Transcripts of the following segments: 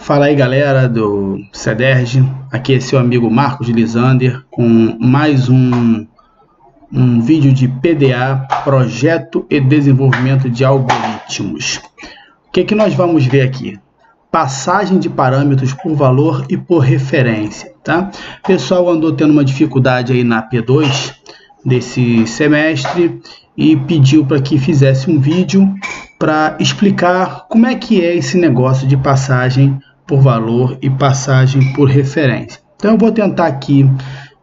Fala aí, galera do CEDERJ, aqui é seu amigo Marcos Lisander com mais um vídeo de PDA, Projeto e Desenvolvimento de Algoritmos. O que nós vamos ver aqui? Passagem de parâmetros por valor e por referência, tá? O pessoal andou tendo uma dificuldade aí na P2 desse semestre e pediu para que fizesse um vídeo para explicar como é que é esse negócio de passagem por valor e passagem por referência. Então eu vou tentar aqui,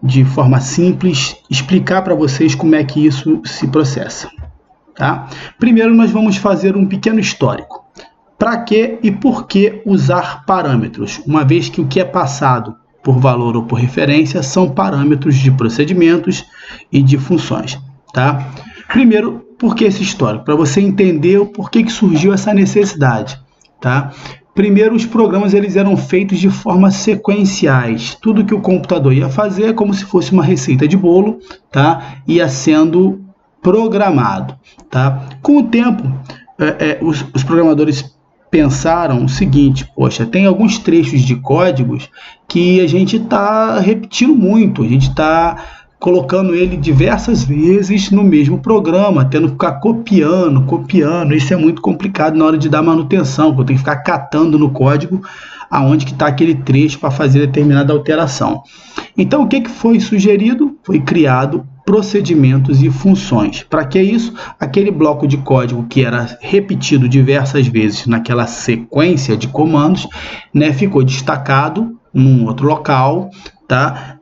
de forma simples, explicar para vocês como é que isso se processa, tá? Primeiro nós vamos fazer um pequeno histórico. Para que e por que usar parâmetros, uma vez que o que é passado por valor ou por referência são parâmetros de procedimentos e de funções, tá? Primeiro, por que esse histórico? Para você entender o porquê que surgiu essa necessidade, tá? Primeiro, os programas eles eram feitos de forma sequenciais. Tudo que o computador ia fazer é como se fosse uma receita de bolo, tá? Ia sendo programado, tá? Com o tempo, os programadores pensaram o seguinte: poxa, tem alguns trechos de códigos que a gente está repetindo muito, a gente está colocando ele diversas vezes no mesmo programa, tendo que ficar copiando, isso é muito complicado na hora de dar manutenção, porque eu tenho que ficar catando no código aonde que está aquele trecho para fazer determinada alteração. Então o que foi sugerido? Foi criado procedimentos e funções. Para que isso? Aquele bloco de código que era repetido diversas vezes naquela sequência de comandos, né, ficou destacado num outro local, tá?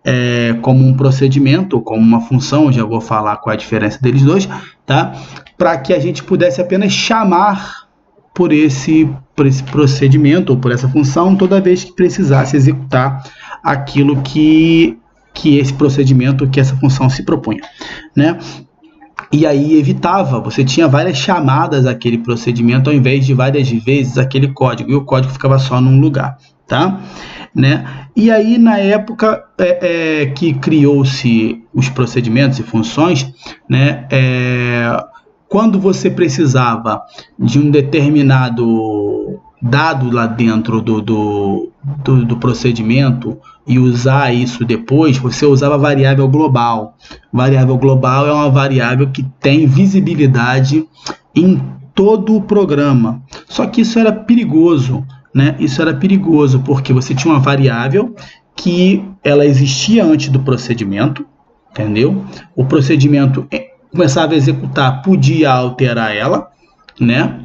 Como um procedimento ou como uma função, já vou falar qual é a diferença deles dois, tá? Para que a gente pudesse apenas chamar por esse procedimento ou por essa função toda vez que precisasse executar aquilo que esse procedimento, que essa função se propunha, né? E aí evitava, você tinha várias chamadas àquele procedimento ao invés de várias vezes aquele código, e o código ficava só num lugar, tá? Né? E aí, na época que criou-se os procedimentos e funções, né, quando você precisava de um determinado dado lá dentro do procedimento e usar isso depois, você usava a variável global. Variável global é uma variável que tem visibilidade em todo o programa. Só que isso era perigoso, né? Isso era perigoso porque você tinha uma variável que ela existia antes do procedimento, entendeu? O procedimento começava a executar, podia alterar ela, né?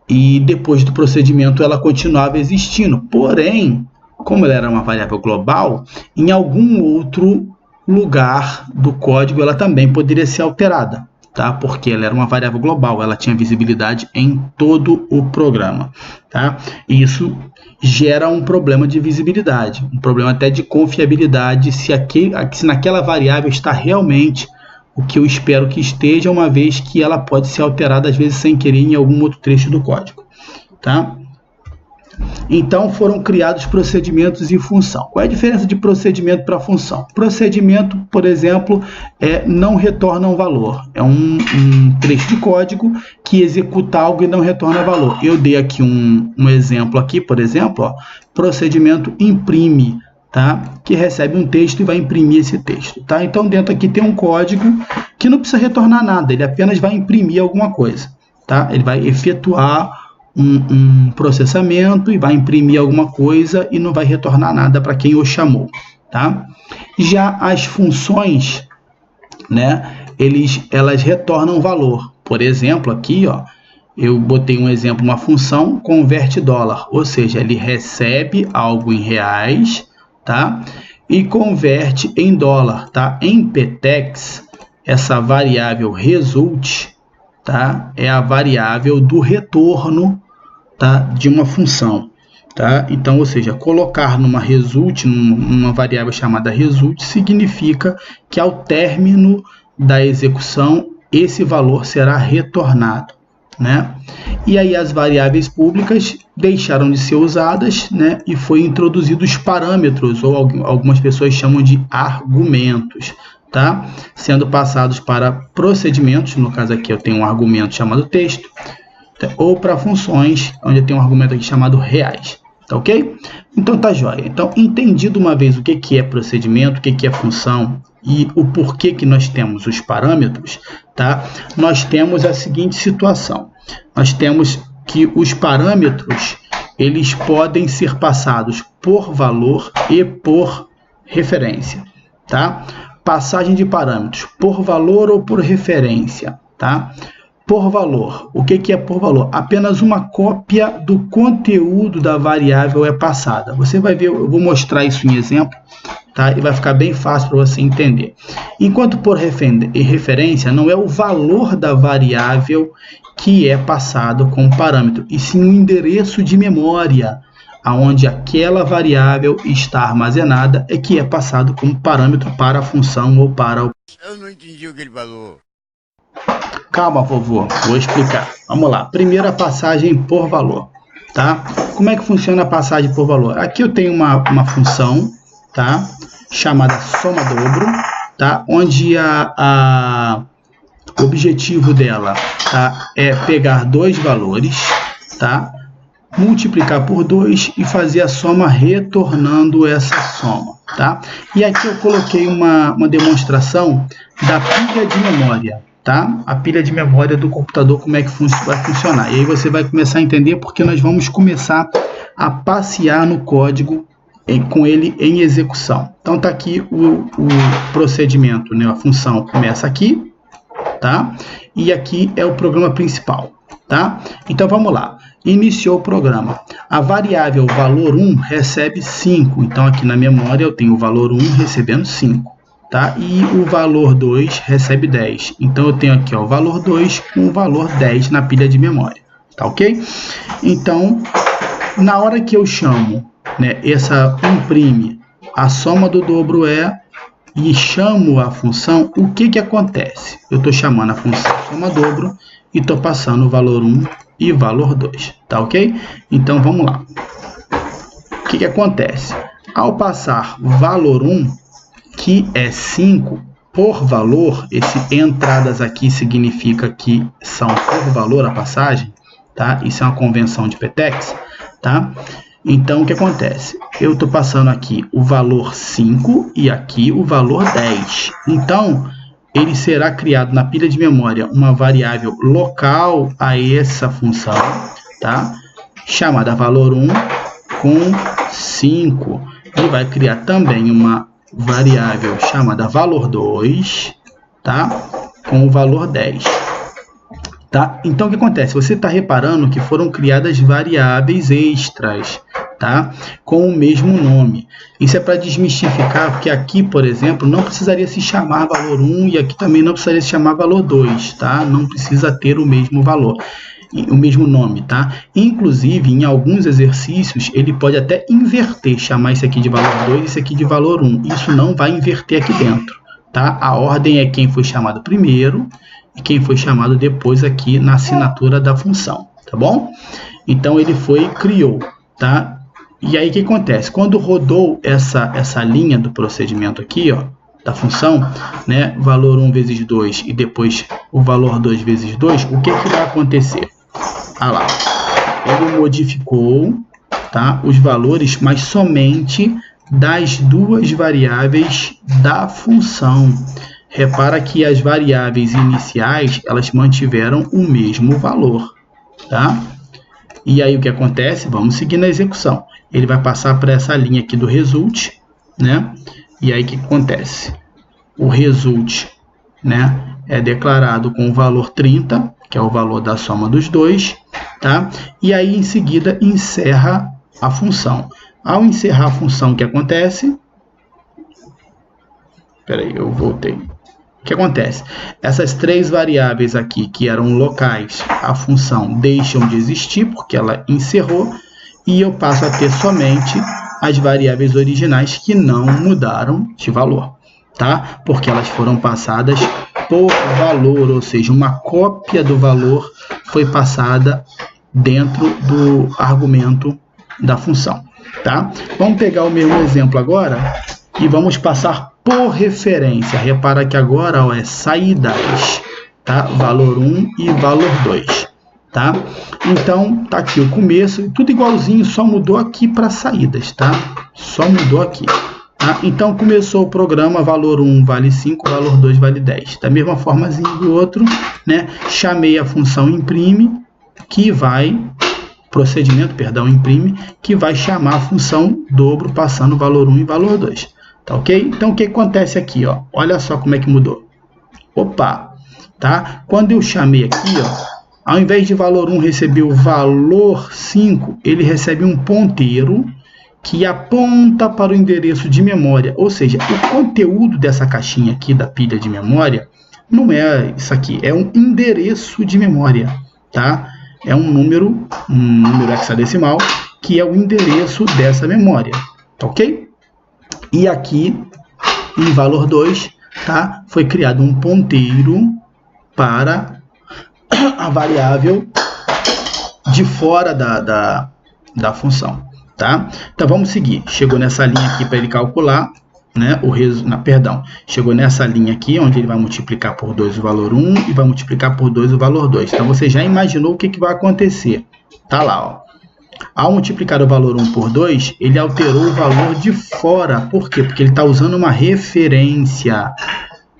E depois do procedimento ela continuava existindo. Porém, como ela era uma variável global, em algum outro lugar do código ela também poderia ser alterada, tá? Porque ela era uma variável global, ela tinha visibilidade em todo o programa, tá? E isso gera um problema de visibilidade, um problema até de confiabilidade, se naquela variável está realmente o que eu espero que esteja, uma vez que ela pode ser alterada às vezes sem querer em algum outro trecho do código, tá? Então foram criados procedimentos e função. Qual é a diferença de procedimento para função? Procedimento, por exemplo, não retorna um valor. É um trecho de código que executa algo e não retorna valor. Eu dei aqui um exemplo aqui, por exemplo, ó, procedimento imprime, tá? Que recebe um texto e vai imprimir esse texto, tá? Então dentro aqui tem um código que não precisa retornar nada, ele apenas vai imprimir alguma coisa, tá? Ele vai efetuar um processamento e vai imprimir alguma coisa e não vai retornar nada para quem o chamou, tá? Já as funções, né, elas retornam valor. Por exemplo, aqui, ó, eu botei um exemplo, uma função converte dólar, ou seja, ele recebe algo em reais, tá? E converte em dólar, tá? Em PTEX, essa variável result, tá? É a variável do retorno, tá? De uma função, tá? Então, ou seja, colocar numa result, numa variável chamada result, significa que ao término da execução, esse valor será retornado, né? E aí as variáveis públicas deixaram de ser usadas, né? E foi introduzido os parâmetros, ou algumas pessoas chamam de argumentos, tá? Sendo passados para procedimentos, no caso aqui eu tenho um argumento chamado texto, ou para funções, onde eu tenho um argumento aqui chamado reais, tá ok? Então tá joia. Então, entendido uma vez o que é procedimento, o que é função e o porquê que nós temos os parâmetros, tá? Nós temos a seguinte situação. Nós temos que os parâmetros, eles podem ser passados por valor e por referência, tá? Passagem de parâmetros por valor ou por referência, tá? Por valor. O que é por valor? Apenas uma cópia do conteúdo da variável é passada. Você vai ver, eu vou mostrar isso em exemplo, tá? E vai ficar bem fácil para você entender. Enquanto por referência, não é o valor da variável que é passado como parâmetro, e sim o endereço de memória, aonde aquela variável está armazenada, é que é passado como parâmetro para a função ou para o... Eu não entendi o que ele falou. Calma, vovô, vou explicar. Vamos lá. Primeira passagem por valor, tá? Como é que funciona a passagem por valor? Aqui eu tenho uma função, tá? Chamada soma-dobro, tá? Onde o objetivo dela, tá? É pegar dois valores, tá? Multiplicar por 2 e fazer a soma retornando essa soma, tá? E aqui eu coloquei uma demonstração da pilha de memória, tá? A pilha de memória do computador, como é que vai funcionar. E aí você vai começar a entender porque nós vamos começar a passear no código com ele em execução. Então tá aqui o procedimento, né? A função começa aqui, tá? E aqui é o programa principal, tá? Então vamos lá. Iniciou o programa. A variável valor 1 recebe 5. Então, aqui na memória eu tenho o valor 1 recebendo 5. Tá? E o valor 2 recebe 10. Então, eu tenho aqui ó, o valor 2 com o valor 10 na pilha de memória. Tá ok? Então, na hora que eu chamo, né, essa imprime, a soma do dobro e chamo a função, o que acontece? Eu estou chamando a função soma dobro e estou passando o valor 1 e valor 2, tá ok? Então, vamos lá. O que acontece? Ao passar valor 1, que é 5, por valor, esse entradas aqui significa que são por valor a passagem, tá? Isso é uma convenção de PTEX, tá? Então, o que acontece? Eu estou passando aqui o valor 5 e aqui o valor 10. Então, ele será criado na pilha de memória uma variável local a essa função, tá? Chamada valor 1 com 5. E vai criar também uma variável chamada valor 2, tá? Com o valor 10. Tá? Então, o que acontece? Você está reparando que foram criadas variáveis extras, tá? Com o mesmo nome. Isso é para desmistificar, porque aqui, por exemplo, não precisaria se chamar valor 1 e aqui também não precisaria se chamar valor 2, tá? Não precisa ter o mesmo valor, o mesmo nome, tá? Inclusive, em alguns exercícios, ele pode até inverter, chamar esse aqui de valor 2 e esse aqui de valor 1. Isso não vai inverter aqui dentro, tá? A ordem é quem foi chamado primeiro e quem foi chamado depois aqui na assinatura da função, tá bom? Então, ele criou, tá? E aí, o que acontece? Quando rodou essa linha do procedimento aqui, ó, da função, né, valor 1 vezes 2 e depois o valor 2 vezes 2, o que vai acontecer? Ah lá, ele modificou, tá, os valores, mas somente das duas variáveis da função. Repara que as variáveis iniciais, elas mantiveram o mesmo valor, tá? E aí o que acontece? Vamos seguir na execução. Ele vai passar para essa linha aqui do result, né? E aí o que acontece? O result, né, é declarado com o valor 30, que é o valor da soma dos dois, tá? E aí em seguida encerra a função. Ao encerrar a função, o que acontece? Espera aí, eu voltei. O que acontece? Essas três variáveis aqui, que eram locais, a função deixam de existir, porque ela encerrou, e eu passo a ter somente as variáveis originais que não mudaram de valor, tá? Porque elas foram passadas por valor, ou seja, uma cópia do valor foi passada dentro do argumento da função, tá? Vamos pegar o mesmo exemplo agora e vamos passar por referência. Repara que agora ó, é saídas, tá? Valor 1 e valor 2, tá? Então, tá aqui o começo, tudo igualzinho, só mudou aqui para saídas, tá? Só mudou aqui. Tá? Então, começou o programa, valor 1 vale 5, valor 2 vale 10. Da mesma formazinha do outro, né? Chamei a função imprime, que vai, imprime, que vai chamar a função dobro, passando valor 1 e valor 2. Tá ok? Então, o que acontece aqui, ó? Olha só como é que mudou. Opa! Tá? Quando eu chamei aqui, ó, ao invés de valor 1 receber o valor 5, ele recebe um ponteiro que aponta para o endereço de memória. Ou seja, o conteúdo dessa caixinha aqui da pilha de memória não é isso aqui, é um endereço de memória, tá? É um número hexadecimal que é o endereço dessa memória, tá ok? E aqui, em valor 2, tá? Foi criado um ponteiro para a variável de fora da função, tá? Então vamos seguir. Chegou nessa linha aqui para ele calcular, né? Chegou nessa linha aqui onde ele vai multiplicar por 2 o valor 1 e vai multiplicar por 2 o valor 2. Então você já imaginou o que vai acontecer? Tá lá, ó. Ao multiplicar o valor 1 por 2, ele alterou o valor de fora. Por quê? Porque ele está usando uma referência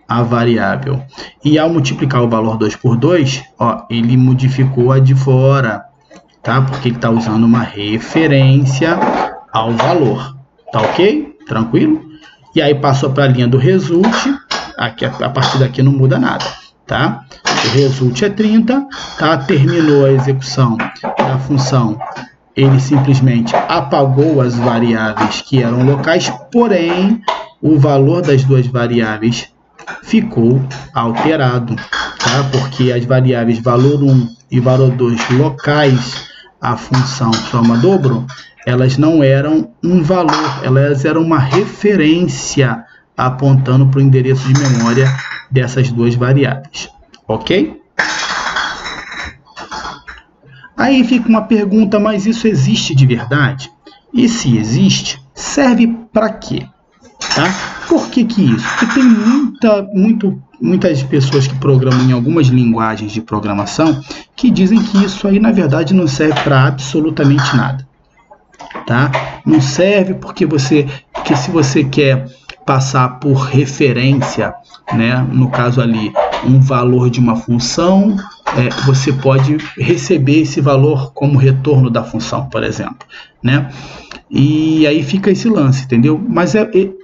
à variável. E ao multiplicar o valor 2 por 2, ó, ele modificou a de fora, tá? Porque ele está usando uma referência ao valor. Tá ok? Tranquilo? E aí passou para a linha do result. Aqui, a partir daqui não muda nada, tá? O result é 30, tá? Terminou a execução da função. Ele simplesmente apagou as variáveis que eram locais, porém, o valor das duas variáveis ficou alterado, tá? Porque as variáveis valor 1 e valor 2 locais à função soma-dobro, elas não eram um valor, elas eram uma referência apontando para o endereço de memória dessas duas variáveis, ok? Aí fica uma pergunta, mas isso existe de verdade? E se existe, serve para quê? Tá? Por que isso? Porque tem muitas pessoas que programam em algumas linguagens de programação que dizem que isso aí, na verdade, não serve para absolutamente nada. Tá? Não serve porque se você quer passar por referência, né, no caso ali, um valor de uma função, você pode receber esse valor como retorno da função, por exemplo, né? E aí fica esse lance, entendeu? Mas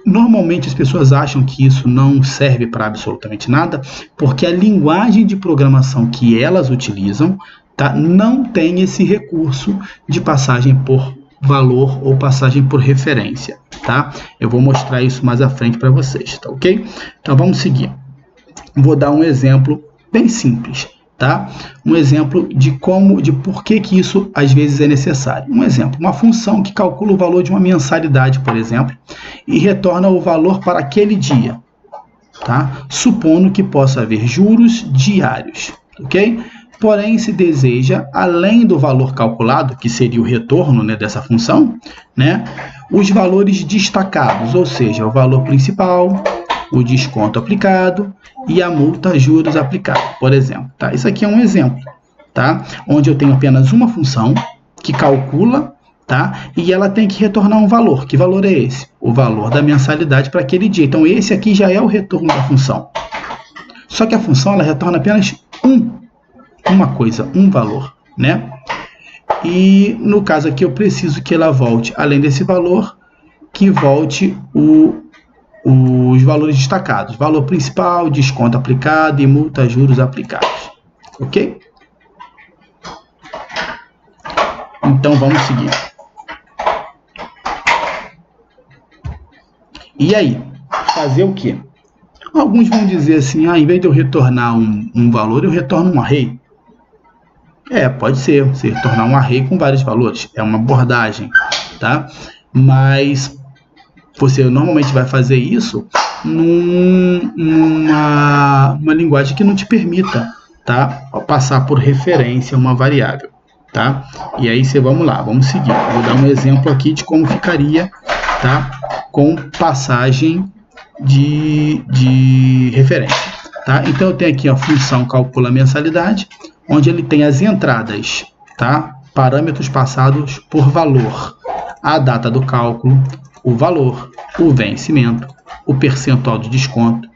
normalmente as pessoas acham que isso não serve para absolutamente nada, porque a linguagem de programação que elas utilizam, tá, não tem esse recurso de passagem por valor ou passagem por referência, tá? Eu vou mostrar isso mais à frente para vocês, tá ok? Então vamos seguir. Vou dar um exemplo bem simples, tá? Um exemplo de por que isso às vezes é necessário. Um exemplo, uma função que calcula o valor de uma mensalidade, por exemplo, e retorna o valor para aquele dia, tá? Supondo que possa haver juros diários, ok? Porém, se deseja, além do valor calculado, que seria o retorno, né, dessa função, né, os valores destacados, ou seja, o valor principal, o desconto aplicado e a multa juros aplicado, por exemplo. Tá? Isso aqui é um exemplo, tá? Onde eu tenho apenas uma função que calcula, tá? E ela tem que retornar um valor. Que valor é esse? O valor da mensalidade para aquele dia. Então, esse aqui já é o retorno da função. Só que a função ela retorna apenas um valor, né? E no caso aqui eu preciso que ela volte, além desse valor, que volte os valores destacados, valor principal, desconto aplicado e multa juros aplicados, ok? Então vamos seguir. E aí, fazer o quê? Alguns vão dizer assim, em vez de eu retornar um valor, eu retorno um array. Pode ser, você retornar um array com vários valores, é uma abordagem, tá? Mas você normalmente vai fazer isso numa linguagem que não te permita, tá, passar por referência uma variável, tá? E aí vamos lá, vamos seguir. Vou dar um exemplo aqui de como ficaria, tá, com passagem de referência, tá? Então eu tenho aqui a função calcula mensalidade, onde ele tem as entradas, tá? Parâmetros passados por valor, a data do cálculo, o valor, o vencimento, o percentual de desconto,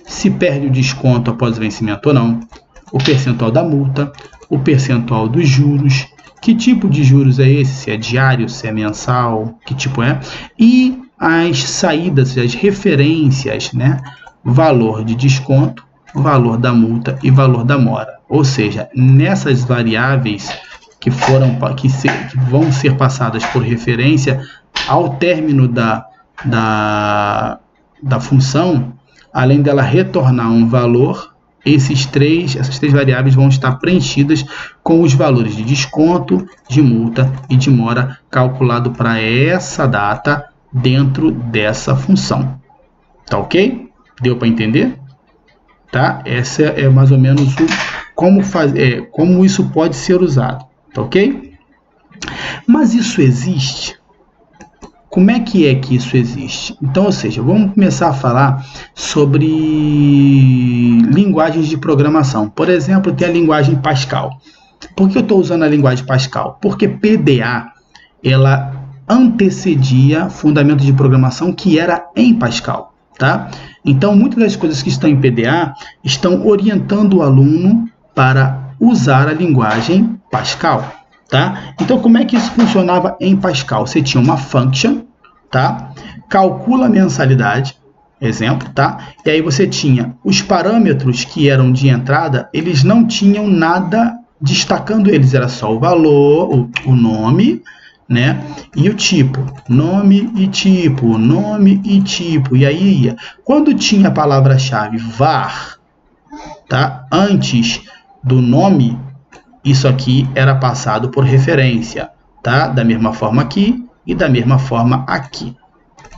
se perde o desconto após o vencimento ou não, o percentual da multa, o percentual dos juros, que tipo de juros é esse, se é diário, se é mensal, que tipo é, e as saídas, as referências, né? Valor de desconto, valor da multa e valor da mora. Ou seja, nessas variáveis que vão ser passadas por referência, ao término da função, além dela retornar um valor, essas três variáveis vão estar preenchidas com os valores de desconto, de multa e de mora calculado para essa data dentro dessa função. Tá ok? Deu para entender? Tá? Essa é mais ou menos como isso pode ser usado. Tá ok? Mas isso existe? Como é que isso existe? Então, ou seja, vamos começar a falar sobre linguagens de programação. Por exemplo, tem a linguagem Pascal. Por que eu estou usando a linguagem Pascal? Porque PDA, ela antecedia fundamento de programação que era em Pascal, tá? Então, muitas das coisas que estão em PDA estão orientando o aluno para usar a linguagem Pascal, tá? Então, como é que isso funcionava em Pascal? Você tinha uma function, tá? Calcula a mensalidade, exemplo, tá? E aí você tinha os parâmetros que eram de entrada, eles não tinham nada destacando eles, era só o valor, o nome, né? E o tipo, nome e tipo, e aí ia. Quando tinha a palavra-chave var, tá? Antes do nome, isso aqui era passado por referência, tá? Da mesma forma aqui e da mesma forma aqui,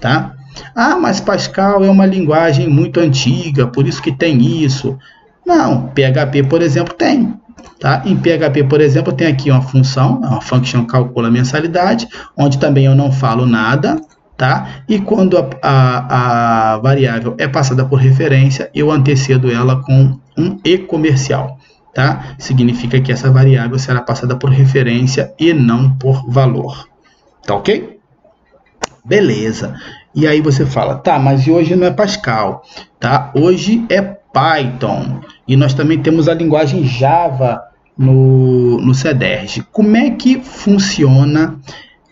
tá? Ah, mas Pascal é uma linguagem muito antiga, por isso que tem isso. Não, PHP, por exemplo, tem. Tá? Em PHP, por exemplo, tem aqui uma função, uma function calcula mensalidade, onde também eu não falo nada, tá? E quando a variável é passada por referência, eu antecedo ela com um e comercial, tá? Significa que essa variável será passada por referência e não por valor, tá ok? Beleza. E aí você fala, tá, mas hoje não é Pascal, tá? Hoje é Python. E nós também temos a linguagem Java no CEDERJ. Como é que funciona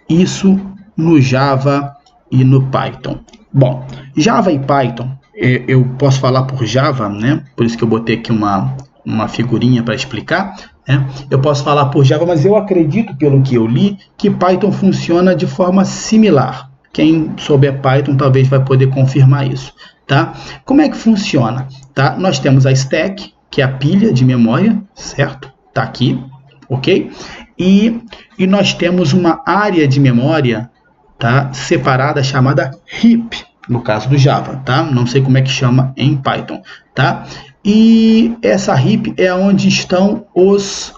isso no Java e no Python? Bom, Java e Python, eu posso falar por Java, né? Por isso que eu botei aqui uma figurinha para explicar, né? Eu posso falar por Java, mas eu acredito, pelo que eu li, que Python funciona de forma similar. Quem souber Python talvez vai poder confirmar isso, tá? Como é que funciona? Tá? Nós temos a stack, que é a pilha de memória, certo? Tá aqui, ok? E nós temos uma área de memória, tá? Separada, chamada heap, no caso do Java, tá? Não sei como é que chama em Python, tá? E essa heap é onde estão os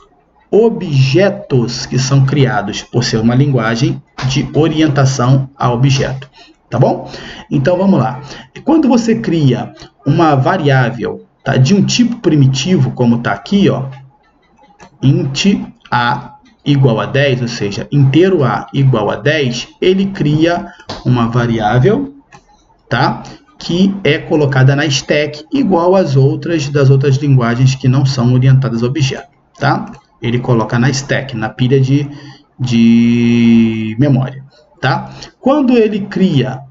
objetos que são criados por ser uma linguagem de orientação a objeto, tá bom? Então vamos lá. Quando você cria uma variável, tá, de um tipo primitivo, como tá aqui, ó, int a igual a 10, ou seja, inteiro a igual a 10, ele cria uma variável, tá, que é colocada na stack igual das outras linguagens que não são orientadas a objeto, tá? Ele coloca na stack, na pilha de memória, tá? Quando ele cria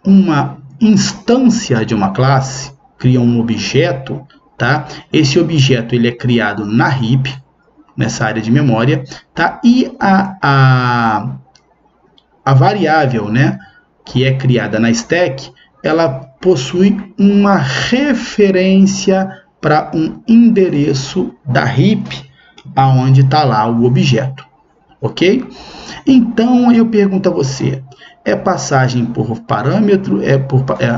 uma instância de uma classe, cria um objeto, tá? Esse objeto ele é criado na heap, nessa área de memória, tá? E a variável, né, que é criada na stack, ela possui uma referência para um endereço da heap, aonde está lá o objeto, ok? Então eu pergunto a você, é passagem por parâmetro,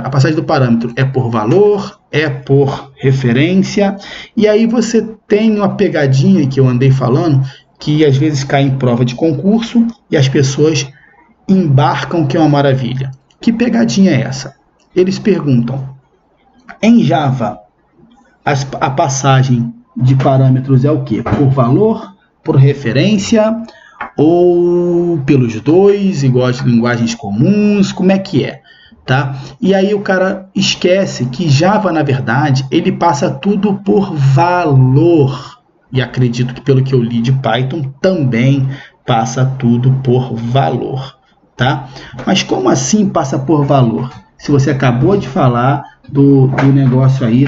a passagem do parâmetro é por valor, é por referência, e aí você tem uma pegadinha que eu andei falando, que às vezes cai em prova de concurso e as pessoas embarcam, que é uma maravilha. Que pegadinha é essa? Eles perguntam, em Java, a passagem de parâmetros é o quê? Por valor, por referência ou pelos dois, igual de linguagens comuns, como é que é? Tá? E aí o cara esquece que Java, na verdade, ele passa tudo por valor. E acredito que pelo que eu li de Python, também passa tudo por valor. Tá? Mas como assim passa por valor? Se você acabou de falar do negócio aí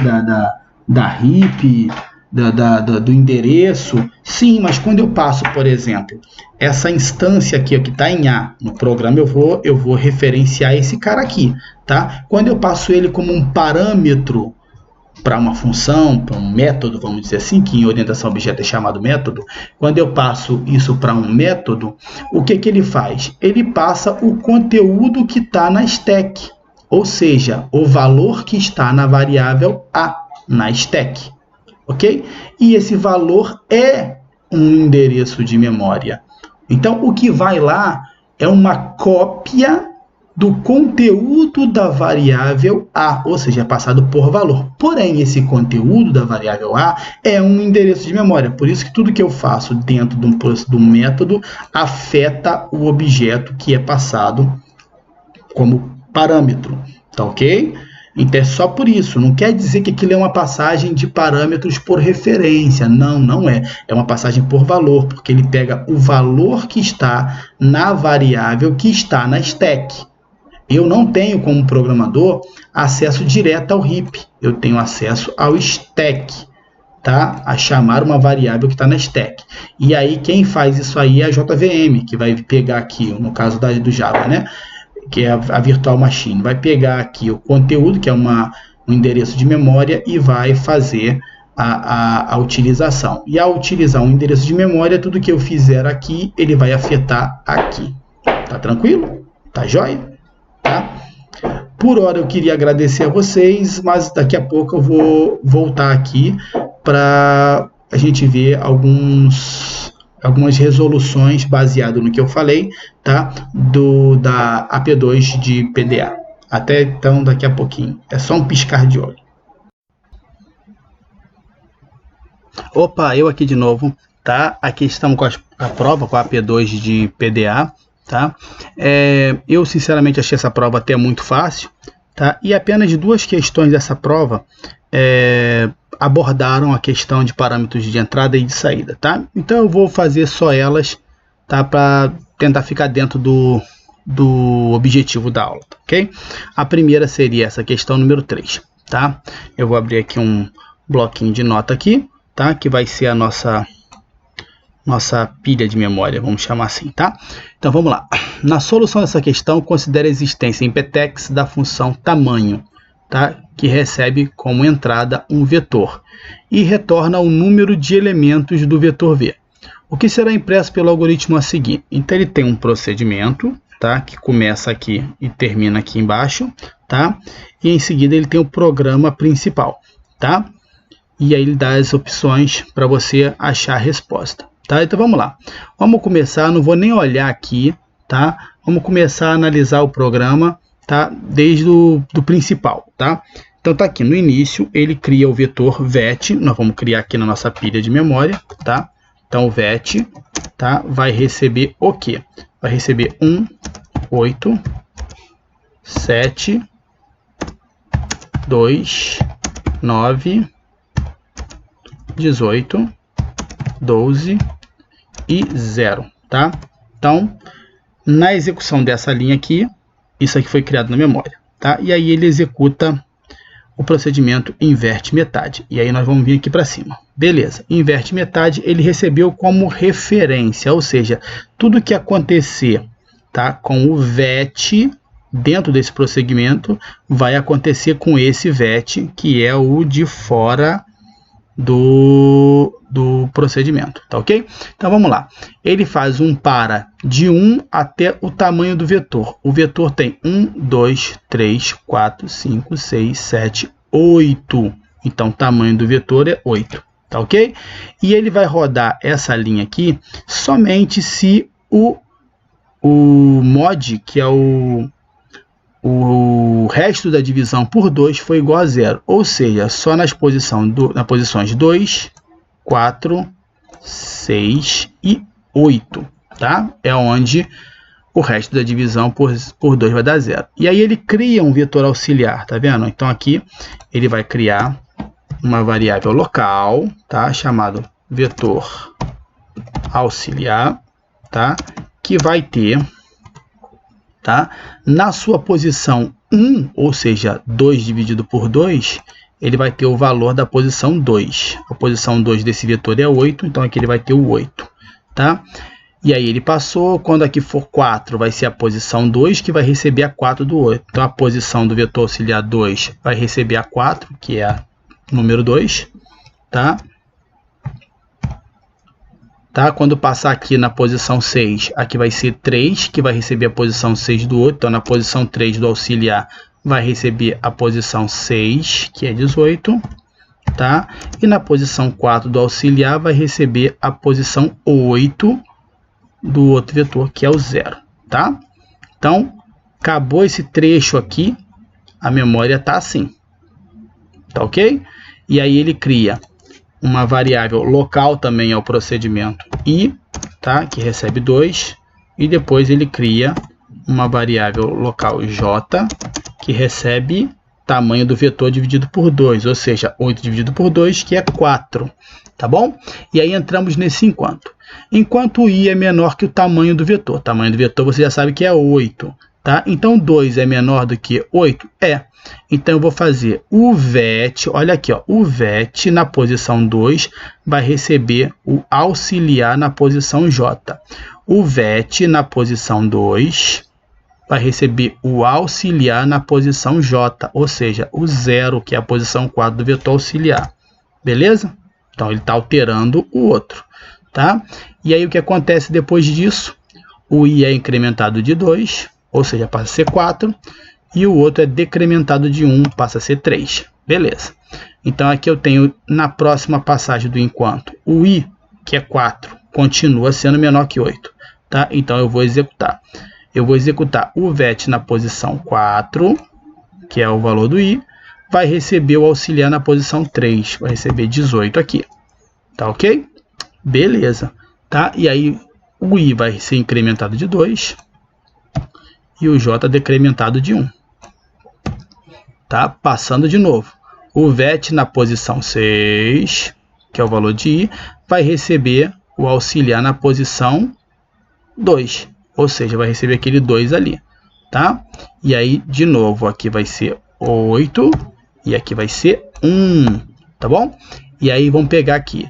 da RIP, do endereço, sim, mas quando eu passo, por exemplo, essa instância aqui, ó, que está em A no programa, eu vou referenciar esse cara aqui, tá? Quando eu passo ele como um parâmetro para uma função, para um método, vamos dizer assim, que em orientação a objeto é chamado método, quando eu passo isso para um método, o que ele faz? Ele passa o conteúdo que está na stack, ou seja, o valor que está na variável A, na stack. Ok? E esse valor é um endereço de memória. Então, o que vai lá é uma cópia do conteúdo da variável A, ou seja, é passado por valor. Porém, esse conteúdo da variável A é um endereço de memória. Por isso que tudo que eu faço dentro do método afeta o objeto que é passado como parâmetro. Tá ok? Então é só por isso, não quer dizer que aquilo é uma passagem de parâmetros por referência, não é. É uma passagem por valor, porque ele pega o valor que está na variável que está na stack. Eu não tenho, como programador, acesso direto ao heap, eu tenho acesso ao stack, tá? A chamar uma variável que está na stack. E aí quem faz isso aí é a JVM, que vai pegar aqui, no caso do Java, né? Que é a Virtual Machine, vai pegar aqui o conteúdo, que é um endereço de memória, e vai fazer a utilização. E ao utilizar um endereço de memória, tudo que eu fizer aqui, ele vai afetar aqui. Tá tranquilo? Tá jóia? Tá? Por hora eu queria agradecer a vocês, mas daqui a pouco eu vou voltar aqui para a gente ver algumas resoluções baseado no que eu falei, tá? Da AP2 de PDA. Até então, daqui a pouquinho. É só um piscar de olho. Opa, eu aqui de novo, tá? Aqui estamos com a prova, com a AP2 de PDA, tá? Eu, sinceramente, achei essa prova até muito fácil, tá? E apenas duas questões dessa prova abordaram a questão de parâmetros de entrada e de saída, tá? Então eu vou fazer só elas, tá? Para tentar ficar dentro do objetivo da aula, tá? Ok? A primeira seria essa questão número 3, tá? Eu vou abrir aqui um bloquinho de nota aqui, tá? Que vai ser a nossa pilha de memória, vamos chamar assim, tá? Então vamos lá. Na solução dessa questão, considere a existência em PTEX da função tamanho, tá? Que recebe como entrada um vetor e retorna o número de elementos do vetor V. O que será impresso pelo algoritmo a seguir? Então ele tem um procedimento, tá? Que começa aqui e termina aqui embaixo, tá? E em seguida ele tem o programa principal, tá? E aí ele dá as opções para você achar a resposta, tá? Então vamos lá. Vamos começar, não vou nem olhar aqui, tá? Vamos começar a analisar o programa, tá? Desde do principal, tá? Então tá aqui no início, ele cria o vetor vet, nós vamos criar aqui na nossa pilha de memória, tá? Então o vet, tá? Vai receber o quê? Vai receber 1, 8, 7, 2, 9, 18, 12 e 0, tá? Então, na execução dessa linha aqui, isso aqui foi criado na memória, tá? E aí ele executa o procedimento inverte metade. E aí nós vamos vir aqui para cima. Beleza, inverte metade, ele recebeu como referência, ou seja, tudo que acontecer, tá, com o vet dentro desse procedimento vai acontecer com esse vet, que é o de fora do procedimento, tá ok? Então vamos lá. Ele faz um para de 1 até o tamanho do vetor. O vetor tem 1, 2, 3, 4, 5, 6, 7, 8. Então o tamanho do vetor é 8, tá ok? E ele vai rodar essa linha aqui somente se o mod, que é o resto da divisão por 2 foi igual a 0, ou seja, só nas posições 2, 4, 6 e 8, tá? É onde o resto da divisão por 2 vai dar 0. E aí ele cria um vetor auxiliar, tá vendo? Então aqui ele vai criar uma variável local, tá? Chamado vetor auxiliar, tá? Que vai ter, tá? Na sua posição 1, ou seja, 2 dividido por 2, ele vai ter o valor da posição 2. A posição 2 desse vetor é 8, então aqui ele vai ter o 8, tá? E aí ele passou, quando aqui for 4, vai ser a posição 2, que vai receber a 4 do 8. Então a posição do vetor auxiliar 2 vai receber a 4, que é a número 2, tá? Tá? Quando passar aqui na posição 6, aqui vai ser 3, que vai receber a posição 6 do 8. Então na posição 3 do auxiliar vai receber a posição 6, que é 18, tá? E na posição 4 do auxiliar vai receber a posição 8 do outro vetor, que é o 0, tá? Então, acabou esse trecho aqui, a memória tá assim, tá ok? E aí ele cria uma variável local também ao procedimento i, tá? Que recebe 2, e depois ele cria uma variável local j, que recebe tamanho do vetor dividido por 2, ou seja, 8 dividido por 2, que é 4, tá bom? E aí entramos nesse enquanto. Enquanto i é menor que o tamanho do vetor. O tamanho do vetor você já sabe que é 8, tá? Então 2 é menor do que 8? É. Então eu vou fazer o vet, olha aqui, ó, o vet na posição 2 vai receber o auxiliar na posição j. O vet na posição 2 vai receber o auxiliar na posição j, ou seja, o 0, que é a posição 4 do vetor auxiliar. Beleza? Então ele está alterando o outro, tá? E aí o que acontece depois disso? O i é incrementado de 2, ou seja, passa a ser 4, e o outro é decrementado de 1, passa a ser 3. Beleza. Então aqui eu tenho, na próxima passagem do enquanto, o i, que é 4, continua sendo menor que 8, tá? Então eu vou executar. Eu vou executar o vet na posição 4, que é o valor do i, vai receber o auxiliar na posição 3, vai receber 18 aqui, tá ok? Beleza, tá? E aí o i vai ser incrementado de 2 e o j decrementado de 1, tá? Passando de novo, o vet na posição 6, que é o valor de i, vai receber o auxiliar na posição 2, ou seja, vai receber aquele 2 ali, tá? E aí, de novo, aqui vai ser 8 e aqui vai ser 1, tá bom? E aí, vamos pegar aqui.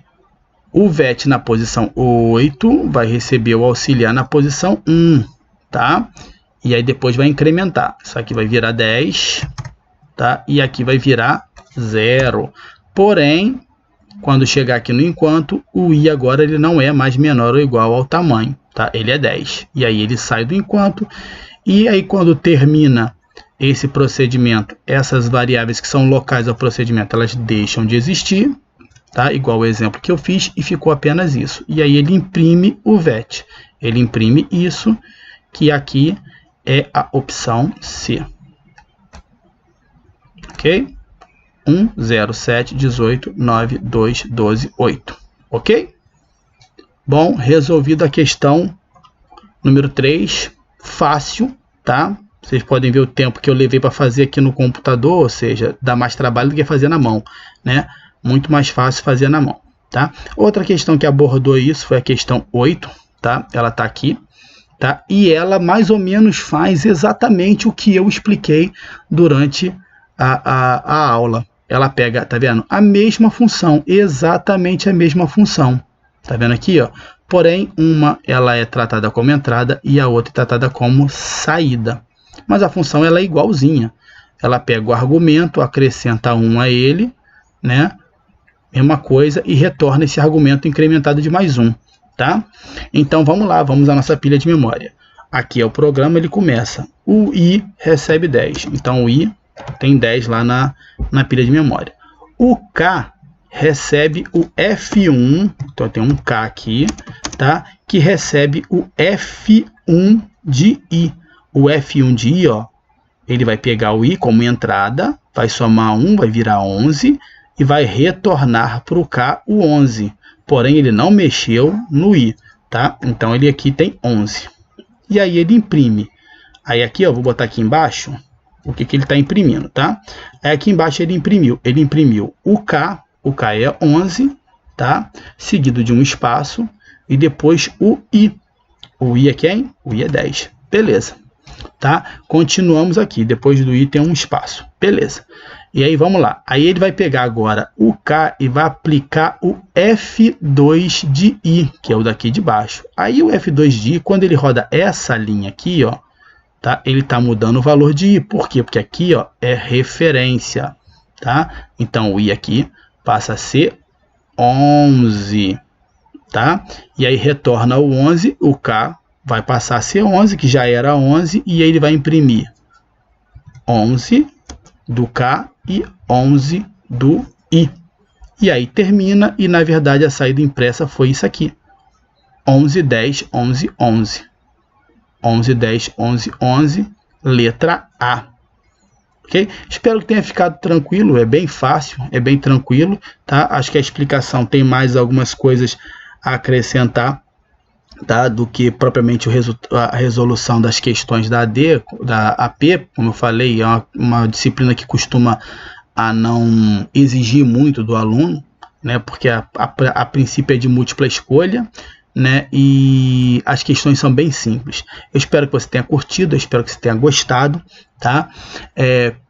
O vet na posição 8 vai receber o auxiliar na posição 1, tá? E aí, depois vai incrementar. Isso aqui vai virar 10, tá? E aqui vai virar 0. Porém, quando chegar aqui no enquanto, o i agora ele não é mais menor ou igual ao tamanho, tá? Ele é 10. E aí ele sai do enquanto. E aí quando termina esse procedimento, essas variáveis que são locais ao procedimento, elas deixam de existir, tá? Igual o exemplo que eu fiz, e ficou apenas isso. E aí ele imprime o vet. Ele imprime isso, que aqui é a opção C. Ok? 1, 0, 7, 18, 9, 2, 12, 8. Ok? Bom, resolvida a questão número 3. Fácil, tá? Vocês podem ver o tempo que eu levei para fazer aqui no computador, ou seja, dá mais trabalho do que fazer na mão, né? Muito mais fácil fazer na mão, tá? Outra questão que abordou isso foi a questão 8, tá? Ela tá aqui, tá? E ela mais ou menos faz exatamente o que eu expliquei durante a aula. Ela pega, tá vendo? A mesma função, exatamente a mesma função. Tá vendo aqui, ó? Porém, uma ela é tratada como entrada e a outra é tratada como saída. Mas a função ela é igualzinha. Ela pega o argumento, acrescenta 1 a ele, né? Mesma coisa, e retorna esse argumento incrementado de mais 1, tá? Então, vamos lá, vamos à nossa pilha de memória. Aqui é o programa, ele começa. O i recebe 10. Então, o i tem 10 lá na pilha de memória. O k recebe o F1, então tem um k aqui, tá? Que recebe o F1 de i. O F1 de i, ó, ele vai pegar o i como entrada, vai somar 1, vai virar 11, e vai retornar para o k o 11. porém ele não mexeu no i, tá? Então ele aqui tem 11. E aí ele imprime. Aí aqui, ó, vou botar aqui embaixo o que ele está imprimindo, tá? Aí aqui embaixo ele imprimiu o K é 11, tá? Seguido de um espaço e depois o I. O I é quem? O I é 10. Beleza. Tá? Continuamos aqui. Depois do I tem um espaço. Beleza. E aí vamos lá. Aí ele vai pegar agora o K e vai aplicar o F2 de I, que é o daqui de baixo. Aí o F2 de I, quando ele roda essa linha aqui, ó, tá? Ele está mudando o valor de I. Por quê? Porque aqui, ó, é referência. Tá? Então o I aqui passa a ser 11. Tá? E aí retorna o 11, o K vai passar a ser 11, que já era 11, e aí ele vai imprimir 11 do K e 11 do I. E aí termina, e na verdade a saída impressa foi isso aqui. 11, 10, 11, 11. 11, 10, 11, 11, letra A. Ok? Espero que tenha ficado tranquilo, é bem fácil, é bem tranquilo, tá? Acho que a explicação tem mais algumas coisas a acrescentar, tá? Do que propriamente a resolução das questões da AD, da AP, como eu falei, é uma disciplina que costuma a não exigir muito do aluno, né? Porque a princípio é de múltipla escolha, né? E as questões são bem simples. Eu espero que você tenha curtido, eu espero que você tenha gostado, tá?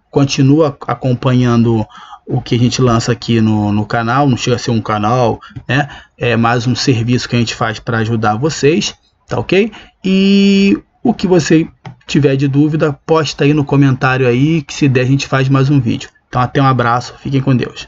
Continua acompanhando o que a gente lança aqui no canal. Não chega a ser um canal, né? É mais um serviço que a gente faz para ajudar vocês, tá ok? E o que você tiver de dúvida, posta aí no comentário aí, que se der a gente faz mais um vídeo. Então até um abraço, fiquem com Deus.